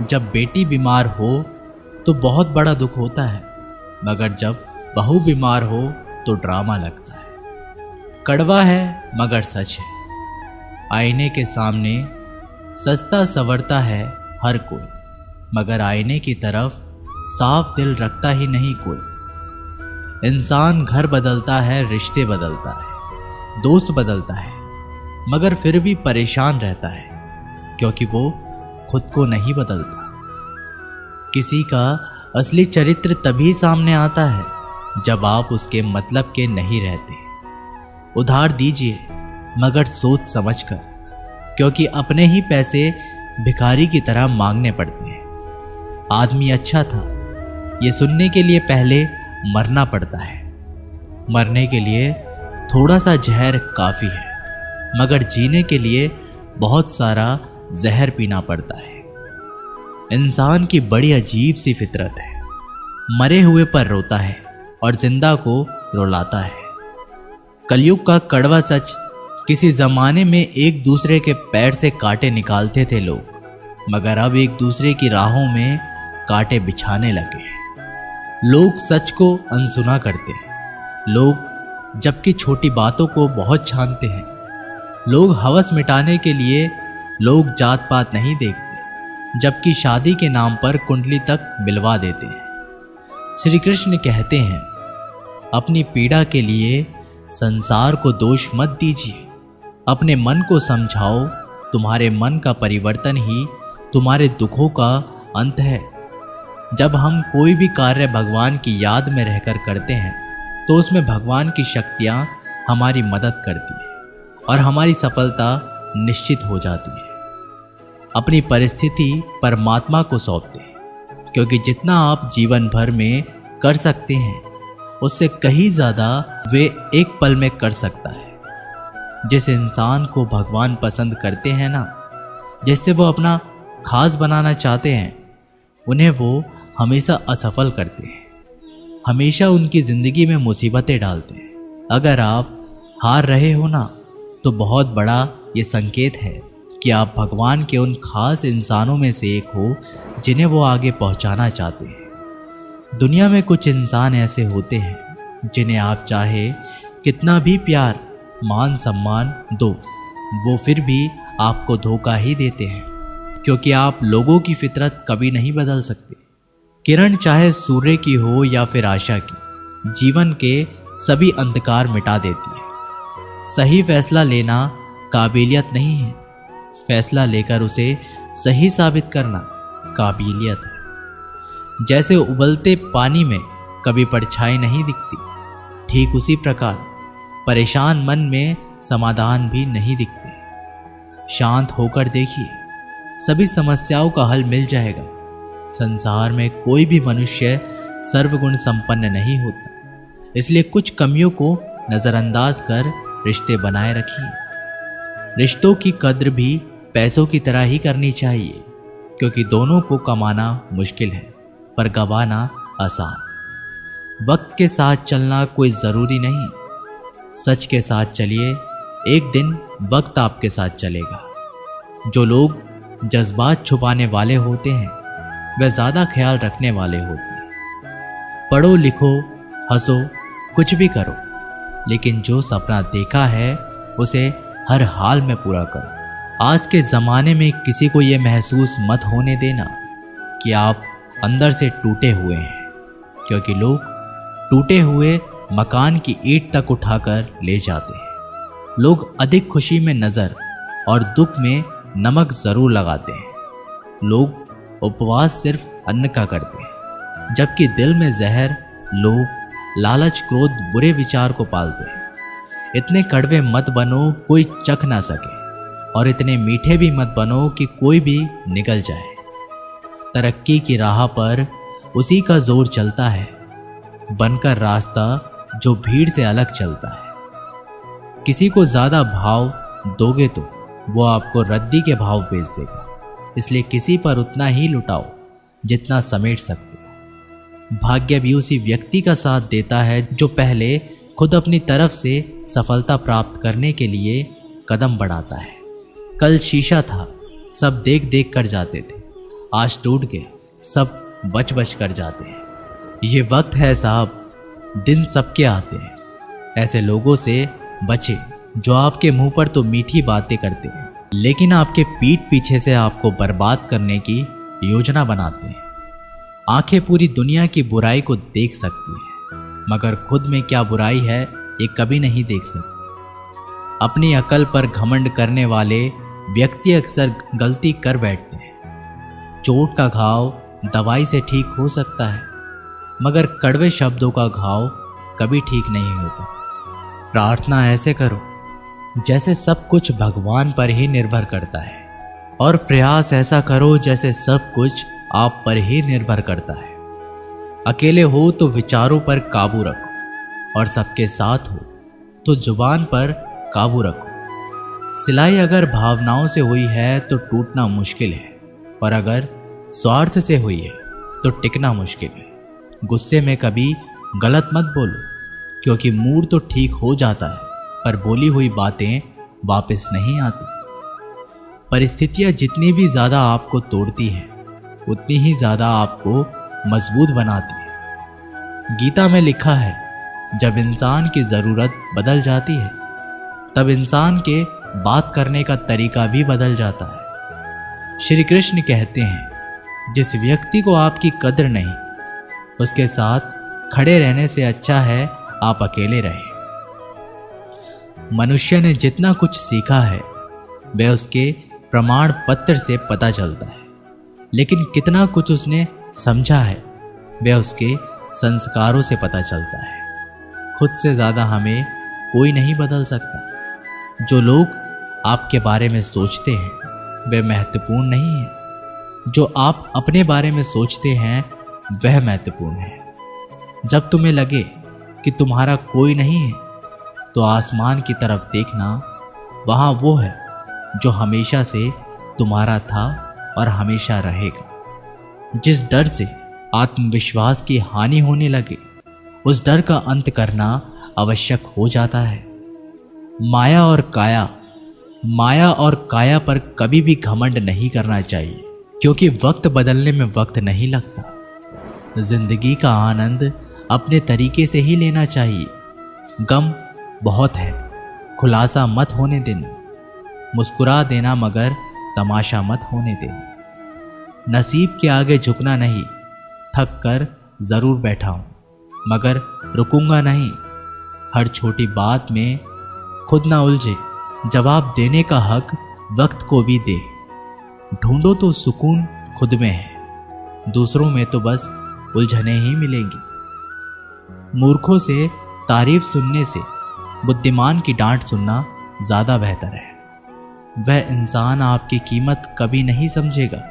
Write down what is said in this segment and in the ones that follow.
जब बेटी बीमार हो तो बहुत बड़ा दुख होता है, मगर जब बहू बीमार हो तो ड्रामा लगता है। कड़वा है मगर सच है। आईने के सामने सजता संवरता है हर कोई, मगर आईने की तरफ साफ दिल रखता ही नहीं कोई। इंसान घर बदलता है, रिश्ते बदलता है, दोस्त बदलता है, मगर फिर भी परेशान रहता है क्योंकि वो खुद को नहीं बदलता। किसी का असली चरित्र तभी सामने आता है जब आप उसके मतलब के नहीं रहते। उधार दीजिए मगर सोच समझकर, क्योंकि अपने ही पैसे भिखारी की तरह मांगने पड़ते हैं। आदमी अच्छा था ये सुनने के लिए पहले मरना पड़ता है। मरने के लिए थोड़ा सा जहर काफी है, मगर जीने के लिए बहुत सारा जहर पीना पड़ता है। इंसान की बड़ी अजीब सी फितरत है, मरे हुए पर रोता है और जिंदा को रुलाता है। कलयुग का कड़वा सच, किसी जमाने में एक दूसरे के पैर से कांटे निकालते थे लोग, मगर अब एक दूसरे की राहों में कांटे बिछाने लगे हैं। लोग सच को अनसुना करते हैं, लोग जबकि छोटी बातों को बहुत छानते हैं। लोग हवस मिटाने के लिए लोग जात पात नहीं देखते, जबकि शादी के नाम पर कुंडली तक मिलवा देते हैं। श्री कृष्ण कहते हैं, अपनी पीड़ा के लिए संसार को दोष मत दीजिए, अपने मन को समझाओ। तुम्हारे मन का परिवर्तन ही तुम्हारे दुखों का अंत है। जब हम कोई भी कार्य भगवान की याद में रहकर करते हैं तो उसमें भगवान की शक्तियाँ हमारी मदद करती है और हमारी सफलता निश्चित हो जाती है। अपनी परिस्थिति परमात्मा को सौंपते हैं, क्योंकि जितना आप जीवन भर में कर सकते हैं उससे कहीं ज़्यादा वे एक पल में कर सकता है। जिस इंसान को भगवान पसंद करते हैं ना, जिससे वो अपना खास बनाना चाहते हैं, उन्हें वो हमेशा असफल करते हैं, हमेशा उनकी ज़िंदगी में मुसीबतें डालते हैं। अगर आप हार रहे हो ना, तो बहुत बड़ा ये संकेत है कि आप भगवान के उन खास इंसानों में से एक हो जिन्हें वो आगे पहुंचाना चाहते हैं। दुनिया में कुछ इंसान ऐसे होते हैं जिन्हें आप चाहे कितना भी प्यार मान सम्मान दो, वो फिर भी आपको धोखा ही देते हैं, क्योंकि आप लोगों की फितरत कभी नहीं बदल सकते। किरण चाहे सूर्य की हो या फिर आशा की, जीवन के सभी अंधकार मिटा देती है। सही फैसला लेना काबिलियत नहीं है, फैसला लेकर उसे सही साबित करना काबिलियत है। जैसे उबलते पानी में कभी परछाई नहीं दिखती, ठीक उसी प्रकार परेशान मन में समाधान भी नहीं दिखते। शांत होकर देखिए, सभी समस्याओं का हल मिल जाएगा। संसार में कोई भी मनुष्य सर्वगुण संपन्न नहीं होता, इसलिए कुछ कमियों को नजरअंदाज कर रिश्ते बनाए रखिए। रिश्तों की कद्र भी पैसों की तरह ही करनी चाहिए, क्योंकि दोनों को कमाना मुश्किल है पर गंवाना आसान। वक्त के साथ चलना कोई ज़रूरी नहीं, सच के साथ चलिए, एक दिन वक्त आपके साथ चलेगा। जो लोग जज्बात छुपाने वाले होते हैं वे ज़्यादा ख्याल रखने वाले होते हैं। पढ़ो लिखो हंसो कुछ भी करो, लेकिन जो सपना देखा है उसे हर हाल में पूरा करो। आज के ज़माने में किसी को ये महसूस मत होने देना कि आप अंदर से टूटे हुए हैं, क्योंकि लोग टूटे हुए मकान की ईंट तक उठाकर ले जाते हैं। लोग अधिक खुशी में नज़र और दुख में नमक ज़रूर लगाते हैं। लोग उपवास सिर्फ अन्न का करते हैं, जबकि दिल में जहर, लोभ, लालच, क्रोध, बुरे विचार को पालते हैं। इतने कड़वे मत बनो कोई चख ना सके, और इतने मीठे भी मत बनो कि कोई भी निगल जाए। तरक्की की राह पर उसी का जोर चलता है, बनकर रास्ता जो भीड़ से अलग चलता है। किसी को ज़्यादा भाव दोगे तो वो आपको रद्दी के भाव बेच देगा, इसलिए किसी पर उतना ही लुटाओ जितना समेट सकते हो। भाग्य भी उसी व्यक्ति का साथ देता है जो पहले खुद अपनी तरफ से सफलता प्राप्त करने के लिए कदम बढ़ाता है। कल शीशा था, सब देख देख कर जाते थे, आज टूट गया, सब बच बच कर जाते हैं। ये वक्त है साहब, दिन सबके आते हैं। ऐसे लोगों से बचे जो आपके मुंह पर तो मीठी बातें करते हैं, लेकिन आपके पीठ पीछे से आपको बर्बाद करने की योजना बनाते हैं। आंखें पूरी दुनिया की बुराई को देख सकती हैं, मगर खुद में क्या बुराई है ये कभी नहीं देख सकती। अपनी अकल पर घमंड करने वाले व्यक्ति अक्सर गलती कर बैठते हैं। चोट का घाव दवाई से ठीक हो सकता है, मगर कड़वे शब्दों का घाव कभी ठीक नहीं होता। प्रार्थना ऐसे करो जैसे सब कुछ भगवान पर ही निर्भर करता है, और प्रयास ऐसा करो जैसे सब कुछ आप पर ही निर्भर करता है। अकेले हो तो विचारों पर काबू रखो, और सबके साथ हो तो जुबान पर काबू रखो। सिलाई अगर भावनाओं से हुई है तो टूटना मुश्किल है, और अगर स्वार्थ से हुई है तो टिकना मुश्किल है। गुस्से में कभी गलत मत बोलो, क्योंकि मूड तो ठीक हो जाता है, पर बोली हुई बातें वापस नहीं आती। परिस्थितियां जितनी भी ज्यादा आपको तोड़ती हैं, उतनी ही ज्यादा आपको मजबूत बनाती है। गीता में लिखा है, जब इंसान की जरूरत बदल जाती है, तब इंसान के बात करने का तरीका भी बदल जाता है। श्री कृष्ण कहते हैं, जिस व्यक्ति को आपकी कद्र नहीं, उसके साथ खड़े रहने से अच्छा है आप अकेले रहें। मनुष्य ने जितना कुछ सीखा है वह उसके प्रमाण पत्र से पता चलता है, लेकिन कितना कुछ उसने समझा है वह उसके संस्कारों से पता चलता है। खुद से ज्यादा हमें कोई नहीं बदल सकता। जो लोग आपके बारे में सोचते हैं वह महत्वपूर्ण नहीं है, जो आप अपने बारे में सोचते हैं वह महत्वपूर्ण है। जब तुम्हें लगे कि तुम्हारा कोई नहीं है तो आसमान की तरफ देखना, वहां वो है जो हमेशा से तुम्हारा था और हमेशा रहेगा। जिस डर से आत्मविश्वास की हानि होने लगे, उस डर का अंत करना आवश्यक हो जाता है। माया और काया पर कभी भी घमंड नहीं करना चाहिए, क्योंकि वक्त बदलने में वक्त नहीं लगता। जिंदगी का आनंद अपने तरीके से ही लेना चाहिए। गम बहुत है, खुलासा मत होने देना। मुस्कुरा देना, मगर तमाशा मत होने देना। नसीब के आगे झुकना नहीं, थक कर जरूर बैठा हूं, मगर रुकूंगा नहीं। हर छोटी बात में खुद ना उलझे, जवाब देने का हक वक्त को भी दे। ढूंढो तो सुकून खुद में है, दूसरों में तो बस उलझने ही मिलेंगी। मूर्खों से तारीफ सुनने से बुद्धिमान की डांट सुनना ज्यादा बेहतर है। वह इंसान आपकी कीमत कभी नहीं समझेगा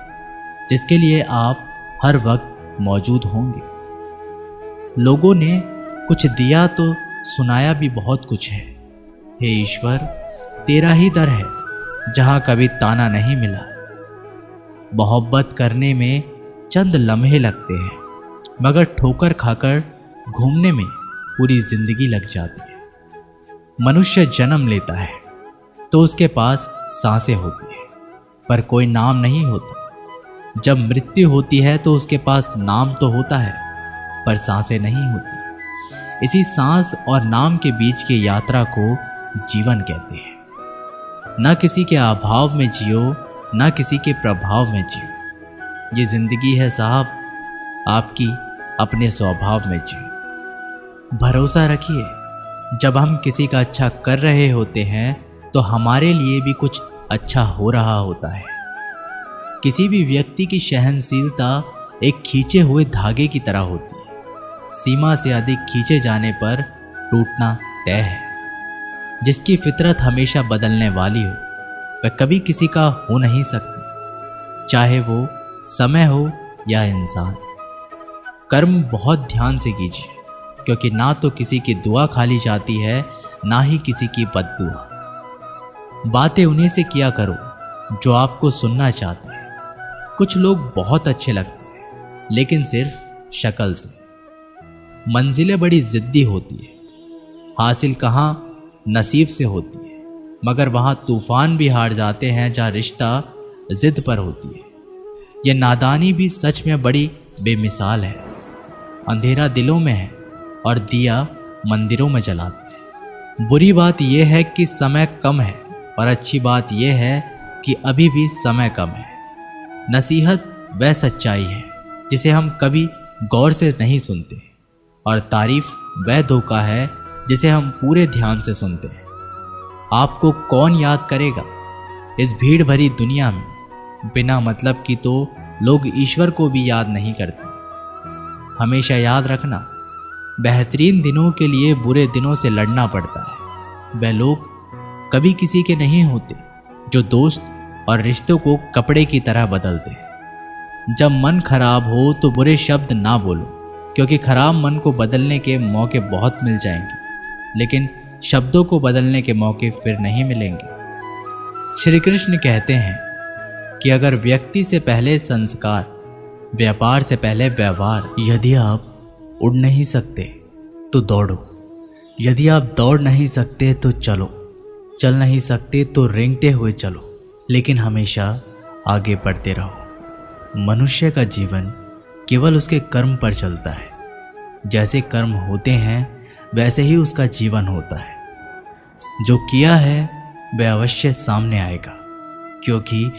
जिसके लिए आप हर वक्त मौजूद होंगे। लोगों ने कुछ दिया तो सुनाया भी बहुत कुछ है। हे ईश्वर, तेरा ही दर है जहां कभी ताना नहीं मिला। मोहब्बत करने में चंद लम्हे लगते हैं, मगर ठोकर खाकर घूमने में पूरी जिंदगी लग जाती है। मनुष्य जन्म लेता है तो उसके पास सांसें होती है, पर कोई नाम नहीं होता। जब मृत्यु होती है तो उसके पास नाम तो होता है, पर सांसें नहीं होती। इसी सांस और नाम के बीच की यात्रा को जीवन कहते हैं। ना किसी के अभाव में जियो, ना किसी के प्रभाव में जियो। ये जिंदगी है साहब, आपकी अपने स्वभाव में जियो। भरोसा रखिए, जब हम किसी का अच्छा कर रहे होते हैं तो हमारे लिए भी कुछ अच्छा हो रहा होता है। किसी भी व्यक्ति की सहनशीलता एक खींचे हुए धागे की तरह होती है। सीमा से अधिक खींचे जाने पर टूटना तय है। जिसकी फितरत हमेशा बदलने वाली हो वह कभी किसी का हो नहीं सकता, चाहे वो समय हो या इंसान। कर्म बहुत ध्यान से कीजिए, क्योंकि ना तो किसी की दुआ खाली जाती है, ना ही किसी की बद्दुआ। बातें उन्हीं से किया करो जो आपको सुनना चाहते हैं। कुछ लोग बहुत अच्छे लगते हैं, लेकिन सिर्फ शक्ल से। मंजिलें बड़ी जिद्दी होती है, हासिल कहाँ नसीब से होती है, मगर वहाँ तूफान भी हार जाते हैं जहाँ रिश्ता जिद पर होती है। यह नादानी भी सच में बड़ी बेमिसाल है। अंधेरा दिलों में है और दिया मंदिरों में जलाते हैं। बुरी बात यह है कि समय कम है और अच्छी बात यह है कि अभी भी समय कम है। नसीहत वह सच्चाई है जिसे हम कभी गौर से नहीं सुनते और तारीफ वह धोखा है जिसे हम पूरे ध्यान से सुनते हैं। आपको कौन याद करेगा इस भीड़ भरी दुनिया में? बिना मतलब की तो लोग ईश्वर को भी याद नहीं करते। हमेशा याद रखना, बेहतरीन दिनों के लिए बुरे दिनों से लड़ना पड़ता है। वह लोग कभी किसी के नहीं होते जो दोस्त और रिश्तों को कपड़े की तरह बदलते हैं। जब मन खराब हो तो बुरे शब्द ना बोलो, क्योंकि खराब मन को बदलने के मौके बहुत मिल जाएंगे, लेकिन शब्दों को बदलने के मौके फिर नहीं मिलेंगे। श्री कृष्ण कहते हैं कि अगर व्यक्ति से पहले संस्कार, व्यापार से पहले व्यवहार। यदि आप उड़ नहीं सकते तो दौड़ो, यदि आप दौड़ नहीं सकते तो चलो, चल नहीं सकते तो रेंगते हुए चलो, लेकिन हमेशा आगे बढ़ते रहो। मनुष्य का जीवन केवल उसके कर्म पर चलता है। जैसे कर्म होते हैं वैसे ही उसका जीवन होता है। जो किया है वह अवश्य सामने आएगा, क्योंकि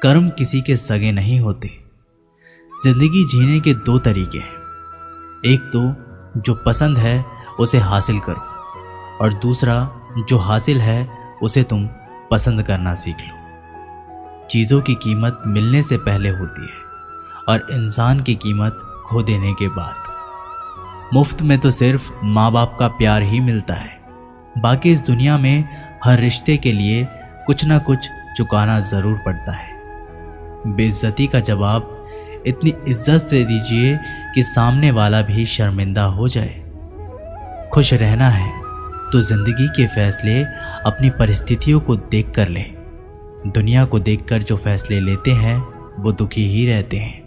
कर्म किसी के सगे नहीं होते। जिंदगी जीने के दो तरीके हैं। एक तो जो पसंद है उसे हासिल करो, और दूसरा जो हासिल है उसे तुम पसंद करना सीख लो। चीज़ों की कीमत मिलने से पहले होती है और इंसान की कीमत खो देने के बाद। मुफ्त में तो सिर्फ माँ बाप का प्यार ही मिलता है। बाकी इस दुनिया में हर रिश्ते के लिए कुछ ना कुछ चुकाना ज़रूर पड़ता है। बेइज्जती का जवाब इतनी इज्जत से दीजिए कि सामने वाला भी शर्मिंदा हो जाए। खुश रहना है तो जिंदगी के फैसले अपनी परिस्थितियों को देखकर लें। दुनिया को देखकर जो फैसले लेते हैं वो दुखी ही रहते हैं।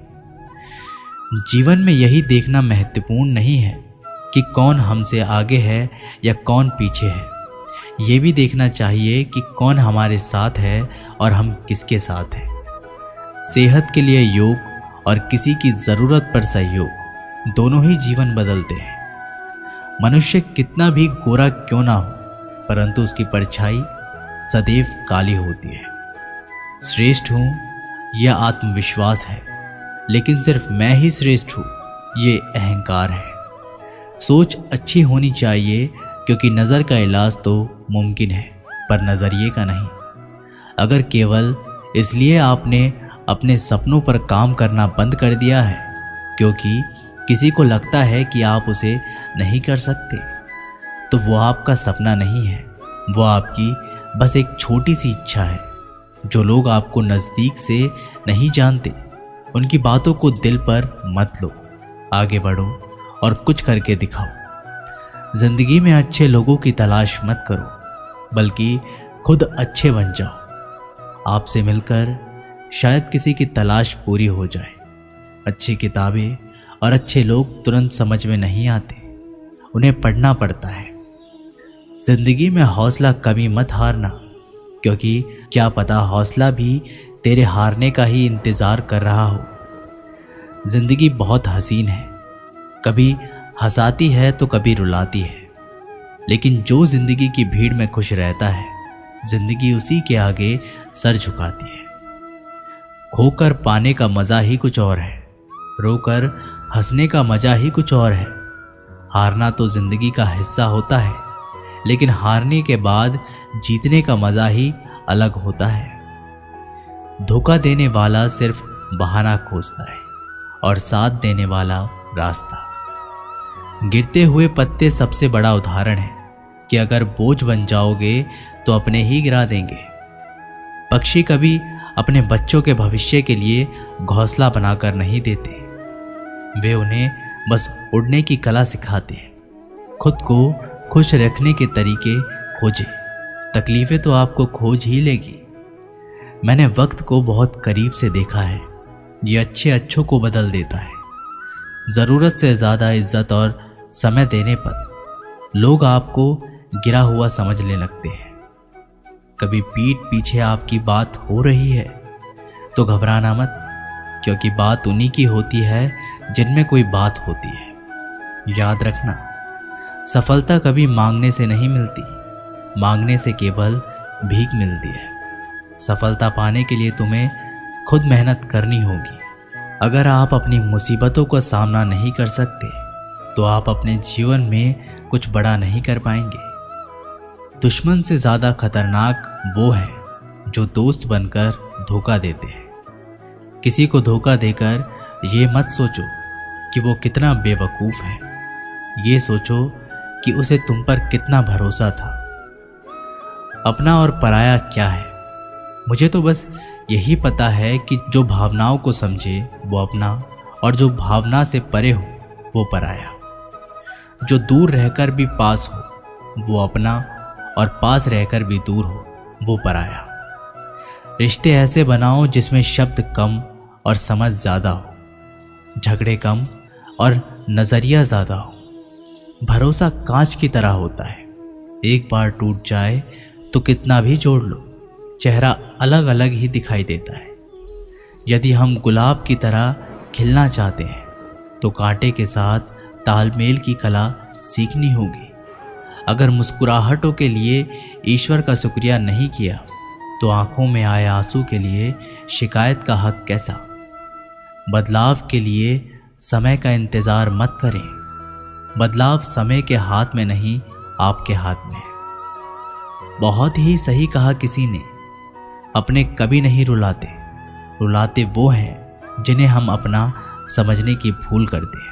जीवन में यही देखना महत्वपूर्ण नहीं है कि कौन हमसे आगे है या कौन पीछे है। ये भी देखना चाहिए कि कौन हमारे साथ है और हम किसके साथ हैं। सेहत के लिए योग और किसी की ज़रूरत पर सहयोग, दोनों ही जीवन बदलते हैं। मनुष्य कितना भी गोरा क्यों ना हो, परंतु उसकी परछाई सदैव काली होती है। श्रेष्ठ हूँ यह आत्मविश्वास है, लेकिन सिर्फ मैं ही श्रेष्ठ हूँ ये अहंकार है। सोच अच्छी होनी चाहिए, क्योंकि नज़र का इलाज तो मुमकिन है पर नज़रिए का नहीं। अगर केवल इसलिए आपने अपने सपनों पर काम करना बंद कर दिया है क्योंकि किसी को लगता है कि आप उसे नहीं कर सकते, तो वो आपका सपना नहीं है, वो आपकी बस एक छोटी सी इच्छा है। जो लोग आपको नज़दीक से नहीं जानते उनकी बातों को दिल पर मत लो। आगे बढ़ो और कुछ करके दिखाओ। जिंदगी में अच्छे लोगों की तलाश मत करो, बल्कि खुद अच्छे बन जाओ। आपसे मिलकर शायद किसी की तलाश पूरी हो जाए। अच्छी किताबें और अच्छे लोग तुरंत समझ में नहीं आते, उन्हें पढ़ना पड़ता है। जिंदगी में हौसला कभी मत हारना, क्योंकि क्या पता हौसला भी तेरे हारने का ही इंतज़ार कर रहा हो। जिंदगी बहुत हसीन है, कभी हंसाती है तो कभी रुलाती है, लेकिन जो जिंदगी की भीड़ में खुश रहता है जिंदगी उसी के आगे सर झुकाती है। खोकर पाने का मज़ा ही कुछ और है, रोकर हंसने का मज़ा ही कुछ और है। हारना तो जिंदगी का हिस्सा होता है, लेकिन हारने के बाद जीतने का मज़ा ही अलग होता है। धोखा देने वाला सिर्फ बहाना खोजता है और साथ देने वाला रास्ता। गिरते हुए पत्ते सबसे बड़ा उदाहरण है कि अगर बोझ बन जाओगे तो अपने ही गिरा देंगे। पक्षी कभी अपने बच्चों के भविष्य के लिए घोंसला बनाकर नहीं देते, वे उन्हें बस उड़ने की कला सिखाते हैं। खुद को खुश रखने के तरीके खोजें, तकलीफें तो आपको खोज ही लेगी। मैंने वक्त को बहुत करीब से देखा है, ये अच्छे अच्छों को बदल देता है। ज़रूरत से ज़्यादा इज्जत और समय देने पर लोग आपको गिरा हुआ समझने लगते हैं। कभी पीठ पीछे आपकी बात हो रही है तो घबराना मत, क्योंकि बात उन्हीं की होती है जिनमें कोई बात होती है। याद रखना, सफलता कभी मांगने से नहीं मिलती, मांगने से केवल भीख मिलती है। सफलता पाने के लिए तुम्हें खुद मेहनत करनी होगी। अगर आप अपनी मुसीबतों का सामना नहीं कर सकते तो आप अपने जीवन में कुछ बड़ा नहीं कर पाएंगे। दुश्मन से ज़्यादा खतरनाक वो है जो दोस्त बनकर धोखा देते हैं। किसी को धोखा देकर ये मत सोचो कि वो कितना बेवकूफ़ है, ये सोचो कि उसे तुम पर कितना भरोसा था। अपना और पराया क्या है? मुझे तो बस यही पता है कि जो भावनाओं को समझे वो अपना, और जो भावना से परे हो वो पराया। जो दूर रहकर भी पास हो वो अपना, और पास रहकर भी दूर हो वो पराया। रिश्ते ऐसे बनाओ जिसमें शब्द कम और समझ ज़्यादा हो, झगड़े कम और नज़रिया ज़्यादा हो। भरोसा कांच की तरह होता है, एक बार टूट जाए तो कितना भी जोड़ लो, चेहरा अलग अलग ही दिखाई देता है। यदि हम गुलाब की तरह खिलना चाहते हैं तो कांटे के साथ तालमेल की कला सीखनी होगी। अगर मुस्कुराहटों के लिए ईश्वर का शुक्रिया नहीं किया तो आंखों में आए आंसू के लिए शिकायत का हक कैसा? बदलाव के लिए समय का इंतज़ार मत करें। बदलाव समय के हाथ में नहीं, आपके हाथ में है। बहुत ही सही कहा किसी ने, अपने कभी नहीं रुलाते, रुलाते वो हैं जिन्हें हम अपना समझने की भूल करते हैं।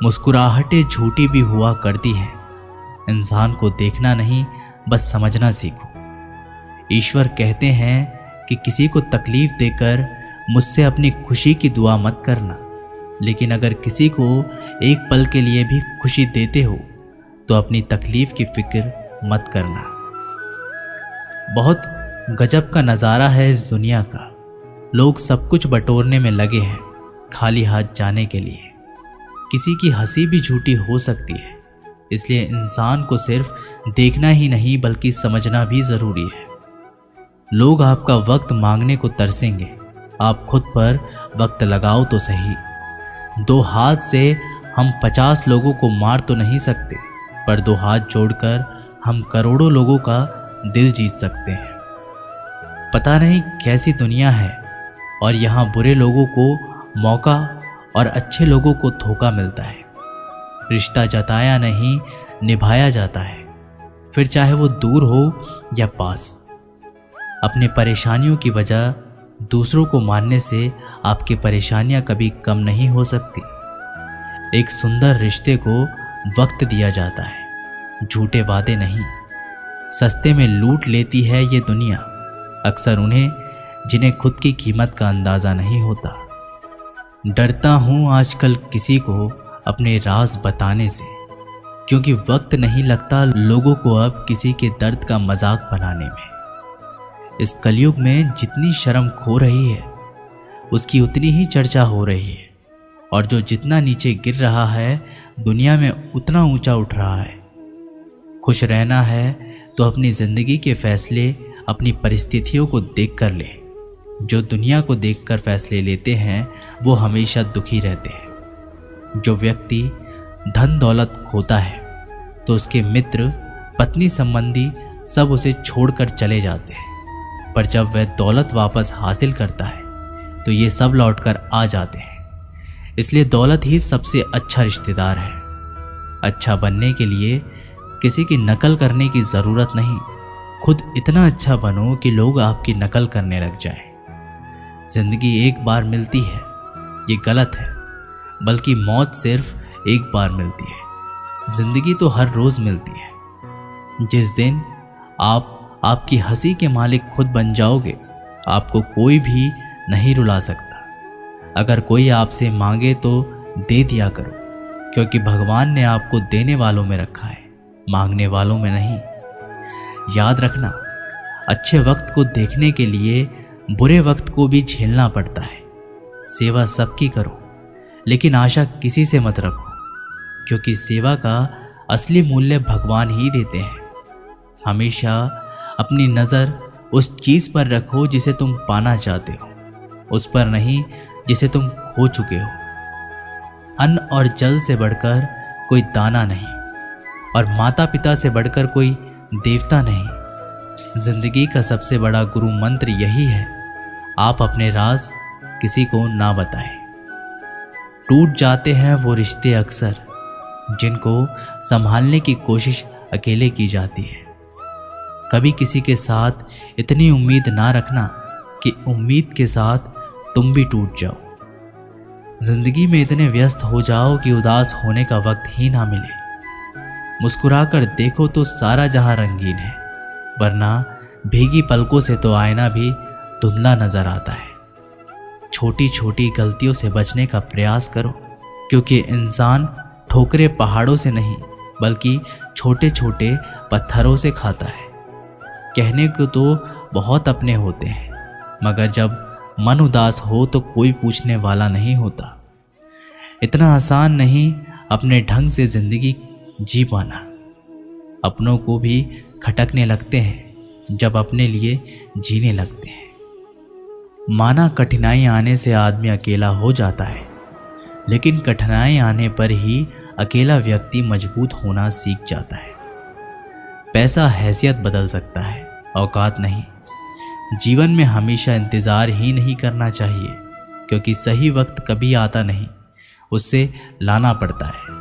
मुस्कुराहटें झूठी भी हुआ करती हैं। इंसान को देखना नहीं, बस समझना सीखो। ईश्वर कहते हैं कि किसी को तकलीफ देकर मुझसे अपनी खुशी की दुआ मत करना, लेकिन अगर किसी को एक पल के लिए भी खुशी देते हो तो अपनी तकलीफ की फिक्र मत करना। बहुत गजब का नज़ारा है इस दुनिया का। लोग सब कुछ बटोरने में लगे हैं, खाली हाथ जाने के लिए। किसी की हंसी भी झूठी हो सकती है, इसलिए इंसान को सिर्फ देखना ही नहीं बल्कि समझना भी ज़रूरी है। लोग आपका वक्त मांगने को तरसेंगे, आप खुद पर वक्त लगाओ तो सही। 2 हाथ से हम 50 लोगों को मार तो नहीं सकते, पर 2 हाथ जोड़कर हम करोड़ों लोगों का दिल जीत सकते हैं। पता नहीं कैसी दुनिया है, और यहाँ बुरे लोगों को मौका और अच्छे लोगों को धोखा मिलता है। रिश्ता जताया नहीं, निभाया जाता है, फिर चाहे वो दूर हो या पास। अपने परेशानियों की वजह दूसरों को मानने से आपकी परेशानियां कभी कम नहीं हो सकती। एक सुंदर रिश्ते को वक्त दिया जाता है, झूठे वादे नहीं। सस्ते में लूट लेती है ये दुनिया अक्सर उन्हें जिन्हें खुद की कीमत का अंदाज़ा नहीं होता। डरता हूँ आजकल किसी को अपने राज बताने से, क्योंकि वक्त नहीं लगता लोगों को अब किसी के दर्द का मजाक बनाने में। इस कलयुग में जितनी शर्म खो रही है उसकी उतनी ही चर्चा हो रही है, और जो जितना नीचे गिर रहा है दुनिया में उतना ऊंचा उठ रहा है। खुश रहना है तो अपनी ज़िंदगी के फैसले अपनी परिस्थितियों को देख कर ले। जो दुनिया को देखकर फैसले लेते हैं वो हमेशा दुखी रहते हैं। जो व्यक्ति धन दौलत खोता है तो उसके मित्र, पत्नी संबंधी सब उसे छोड़कर चले जाते हैं, पर जब वह दौलत वापस हासिल करता है तो ये सब लौटकर आ जाते हैं। इसलिए दौलत ही सबसे अच्छा रिश्तेदार है। अच्छा बनने के लिए किसी की नकल करने की ज़रूरत नहीं, खुद इतना अच्छा बनो कि लोग आपकी नकल करने लग जाएं। जिंदगी एक बार मिलती है, ये गलत है, बल्कि मौत सिर्फ एक बार मिलती है। जिंदगी तो हर रोज़ मिलती है। जिस दिन आप आपकी हंसी के मालिक खुद बन जाओगे, आपको कोई भी नहीं रुला सकता। अगर कोई आपसे मांगे तो दे दिया करो, क्योंकि भगवान ने आपको देने वालों में रखा है, मांगने वालों में नहीं। याद रखना, अच्छे वक्त को देखने के लिए बुरे वक्त को भी झेलना पड़ता है। सेवा सबकी करो, लेकिन आशा किसी से मत रखो, क्योंकि सेवा का असली मूल्य भगवान ही देते हैं। हमेशा अपनी नज़र उस चीज़ पर रखो जिसे तुम पाना चाहते हो, उस पर नहीं जिसे तुम खो चुके हो। अन्न और जल से बढ़कर कोई दाना नहीं, और माता पिता से बढ़कर कोई देवता नहीं। जिंदगी का सबसे बड़ा गुरु मंत्र यही है, आप अपने राज किसी को ना बताएं। टूट जाते हैं वो रिश्ते अक्सर जिनको संभालने की कोशिश अकेले की जाती है। कभी किसी के साथ इतनी उम्मीद ना रखना कि उम्मीद के साथ तुम भी टूट जाओ। जिंदगी में इतने व्यस्त हो जाओ कि उदास होने का वक्त ही ना मिले। मुस्कुराकर देखो तो सारा जहां रंगीन है, वरना भीगी पलकों से तो आईना भी धुंधला नजर आता है। छोटी छोटी गलतियों से बचने का प्रयास करो, क्योंकि इंसान ठोकरे पहाड़ों से नहीं बल्कि छोटे छोटे पत्थरों से खाता है। कहने को तो बहुत अपने होते हैं, मगर जब मन उदास हो तो कोई पूछने वाला नहीं होता। इतना आसान नहीं अपने ढंग से जिंदगी जी पाना। अपनों को भी खटकने लगते हैं जब अपने लिए जीने लगते हैं। माना कठिनाई आने से आदमी अकेला हो जाता है, लेकिन कठिनाई आने पर ही अकेला व्यक्ति मजबूत होना सीख जाता है। पैसा हैसियत बदल सकता है, औकात नहीं। जीवन में हमेशा इंतज़ार ही नहीं करना चाहिए, क्योंकि सही वक्त कभी आता नहीं, उससे लाना पड़ता है।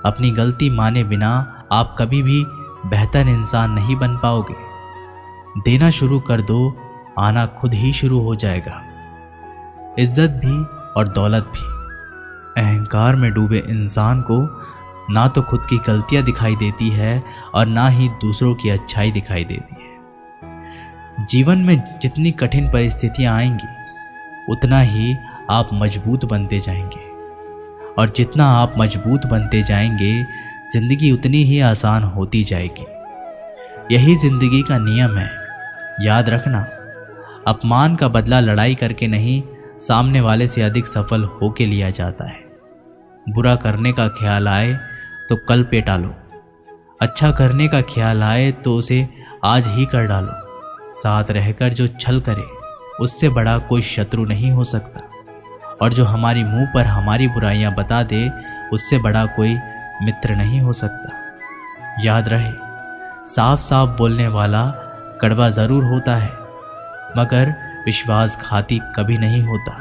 अपनी गलती माने बिना आप कभी भी बेहतर इंसान नहीं बन पाओगे। देना शुरू कर दो, आना खुद ही शुरू हो जाएगा। इज्जत भी और दौलत भी। अहंकार में डूबे इंसान को ना तो खुद की गलतियां दिखाई देती है और ना ही दूसरों की अच्छाई दिखाई देती है। जीवन में जितनी कठिन परिस्थितियां आएंगी, उतना ही आप मजबूत बनते जाएंगे, और जितना आप मजबूत बनते जाएंगे, जिंदगी उतनी ही आसान होती जाएगी। यही जिंदगी का नियम है। याद रखना, अपमान का बदला लड़ाई करके नहीं, सामने वाले से अधिक सफल होके लिया जाता है। बुरा करने का ख्याल आए तो कल पे टालो, अच्छा करने का ख्याल आए तो उसे आज ही कर डालो। साथ रहकर जो छल करे, उससे बड़ा कोई शत्रु नहीं हो सकता, और जो हमारी मुंह पर हमारी बुराइयां बता दे, उससे बड़ा कोई मित्र नहीं हो सकता। याद रहे, साफ साफ बोलने वाला कड़वा जरूर होता है, मगर विश्वासघाती कभी नहीं होता।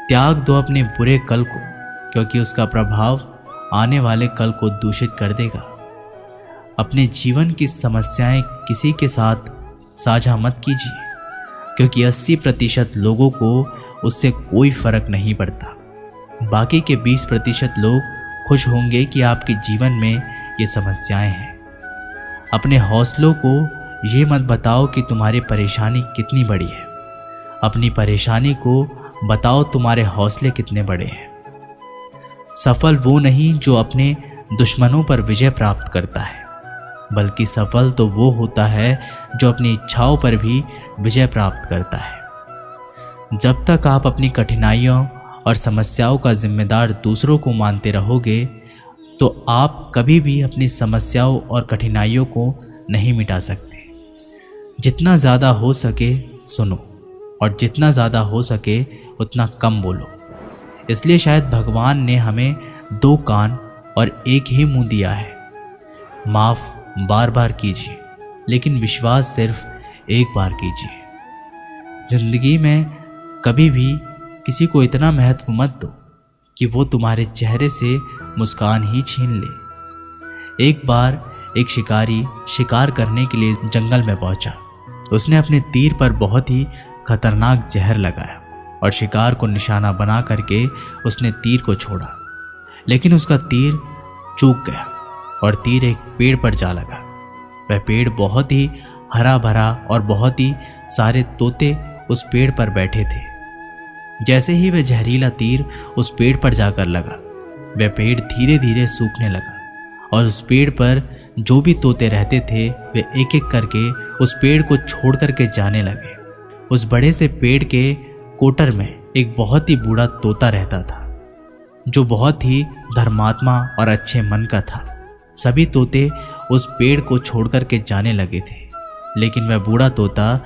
त्याग दो अपने बुरे कल को, क्योंकि उसका प्रभाव आने वाले कल को दूषित कर देगा। अपने जीवन की समस्याएं किसी के साथ साझा मत कीजिए, क्योंकि 80% लोगों को उससे कोई फर्क नहीं पड़ता। बाकी के 20% लोग खुश होंगे कि आपके जीवन में ये समस्याएं हैं। अपने हौसलों को ये मत बताओ कि तुम्हारी परेशानी कितनी बड़ी है। अपनी परेशानी को बताओ तुम्हारे हौसले कितने बड़े हैं। सफल वो नहीं जो अपने दुश्मनों पर विजय प्राप्त करता है, बल्कि सफल तो वो होता है जो अपनी इच्छाओं पर भी विजय प्राप्त करता है। जब तक आप अपनी कठिनाइयों और समस्याओं का जिम्मेदार दूसरों को मानते रहोगे, तो आप कभी भी अपनी समस्याओं और कठिनाइयों को नहीं मिटा सकते। जितना ज़्यादा हो सके सुनो, और जितना ज़्यादा हो सके उतना कम बोलो। इसलिए शायद भगवान ने हमें 2 कान और 1 ही मुंह दिया है। माफ़ बार बार कीजिए, लेकिन विश्वास सिर्फ एक बार कीजिए। जिंदगी में कभी भी किसी को इतना महत्व मत दो कि वो तुम्हारे चेहरे से मुस्कान ही छीन ले। एक बार एक शिकारी शिकार करने के लिए जंगल में पहुंचा। उसने अपने तीर पर बहुत ही खतरनाक जहर लगाया और शिकार को निशाना बना करके उसने तीर को छोड़ा, लेकिन उसका तीर चूक गया और तीर एक पेड़ पर जा लगा। वह पेड़ बहुत ही हरा भरा और बहुत ही सारे तोते उस पेड़ पर बैठे थे। जैसे ही वह जहरीला तीर उस पेड़ पर जाकर लगा, वह पेड़ धीरे धीरे सूखने लगा और उस पेड़ पर जो भी तोते रहते थे वे एक एक करके उस पेड़ को छोड़ करके जाने लगे। उस बड़े से पेड़ के कोटर में एक बहुत ही बूढ़ा तोता रहता था, जो बहुत ही धर्मात्मा और अच्छे मन का था। सभी तोते उस पेड़ को छोड़ करके जाने लगे थे, लेकिन वह बूढ़ा तोता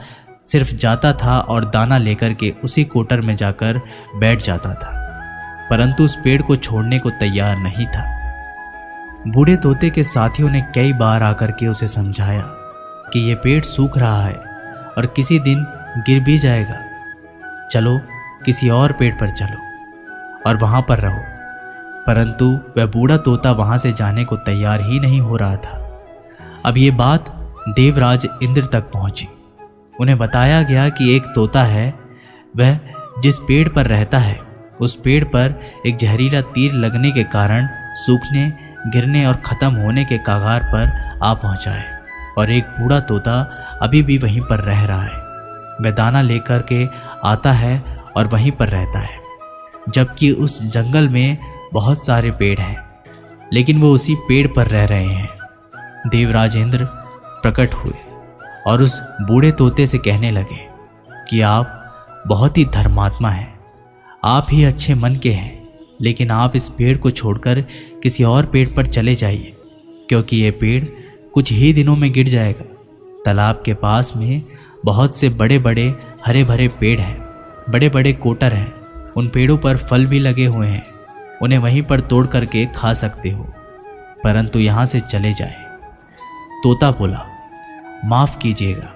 सिर्फ जाता था और दाना लेकर के उसी कोटर में जाकर बैठ जाता था, परंतु उस पेड़ को छोड़ने को तैयार नहीं था। बूढ़े तोते के साथियों ने कई बार आकर के उसे समझाया कि ये पेड़ सूख रहा है और किसी दिन गिर भी जाएगा, चलो किसी और पेड़ पर चलो और वहां पर रहो, परंतु वह बूढ़ा तोता वहां से जाने को तैयार ही नहीं हो रहा था। अब ये बात देवराज इंद्र तक पहुंची। उन्हें बताया गया कि एक तोता है, वह जिस पेड़ पर रहता है उस पेड़ पर एक जहरीला तीर लगने के कारण सूखने, गिरने और ख़त्म होने के कगार पर आ पहुंचा है और एक बूढ़ा तोता अभी भी वहीं पर रह रहा है। वह दाना लेकर के आता है और वहीं पर रहता है, जबकि उस जंगल में बहुत सारे पेड़ हैं, लेकिन वो उसी पेड़ पर रह रहे हैं। देवराज इंद्र प्रकट हुए और उस बूढ़े तोते से कहने लगे कि आप बहुत ही धर्मात्मा हैं, आप ही अच्छे मन के हैं, लेकिन आप इस पेड़ को छोड़कर किसी और पेड़ पर चले जाइए, क्योंकि ये पेड़ कुछ ही दिनों में गिर जाएगा। तालाब के पास में बहुत से बड़े बड़े हरे भरे पेड़ हैं, बड़े बड़े कोटर हैं, उन पेड़ों पर फल भी लगे हुए हैं, उन्हें वहीं पर तोड़ करके खा सकते हो, परंतु यहाँ से चले जाए। तोता बोला, माफ़ कीजिएगा,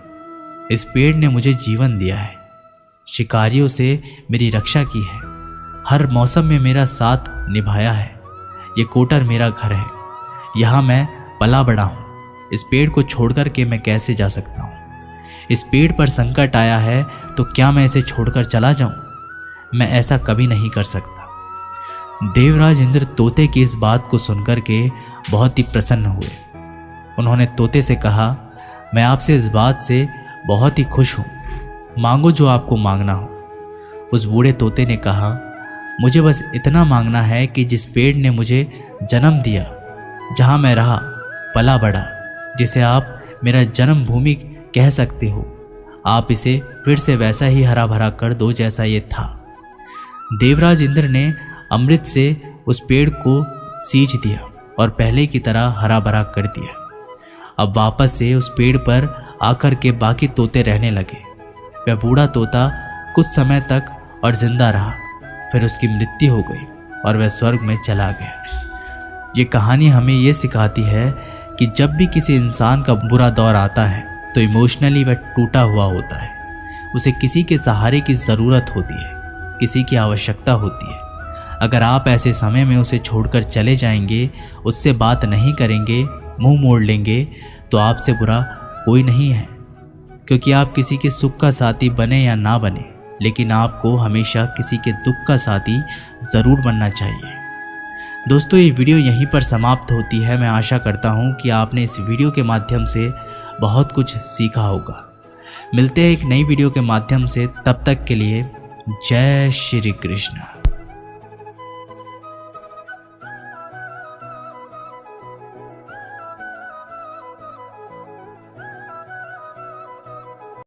इस पेड़ ने मुझे जीवन दिया है, शिकारियों से मेरी रक्षा की है, हर मौसम में मेरा साथ निभाया है, ये कोटर मेरा घर है, यहाँ मैं पला बड़ा हूँ, इस पेड़ को छोड़कर के मैं कैसे जा सकता हूँ? इस पेड़ पर संकट आया है तो क्या मैं इसे छोड़कर चला जाऊँ? मैं ऐसा कभी नहीं कर सकता। देवराज इंद्र तोते की इस बात को सुनकर के बहुत ही प्रसन्न हुए। उन्होंने तोते से कहा, मैं आपसे इस बात से बहुत ही खुश हूँ, मांगो जो आपको मांगना हो। उस बूढ़े तोते ने कहा, मुझे बस इतना मांगना है कि जिस पेड़ ने मुझे जन्म दिया, जहाँ मैं रहा, पला बड़ा, जिसे आप मेरा जन्म भूमि कह सकते हो, आप इसे फिर से वैसा ही हरा भरा कर दो जैसा ये था। देवराज इंद्र ने अमृत से उस पेड़ को सींच दिया और पहले की तरह हरा भरा कर दिया। अब वापस से उस पेड़ पर आकर के बाकी तोते रहने लगे। वह बूढ़ा तोता कुछ समय तक और जिंदा रहा, फिर उसकी मृत्यु हो गई और वह स्वर्ग में चला गया। ये कहानी हमें ये सिखाती है कि जब भी किसी इंसान का बुरा दौर आता है तो इमोशनली वह टूटा हुआ होता है, उसे किसी के सहारे की ज़रूरत होती है, किसी की आवश्यकता होती है। अगर आप ऐसे समय में उसे छोड़कर चले जाएंगे, उससे बात नहीं करेंगे, मुंह मोड़ लेंगे, तो आपसे बुरा कोई नहीं है, क्योंकि आप किसी के सुख का साथी बने या ना बने, लेकिन आपको हमेशा किसी के दुख का साथी ज़रूर बनना चाहिए। दोस्तों, ये वीडियो यहीं पर समाप्त होती है। मैं आशा करता हूँ कि आपने इस वीडियो के माध्यम से बहुत कुछ सीखा होगा। मिलते हैं एक नई वीडियो के माध्यम से, तब तक के लिए जय श्री कृष्ण।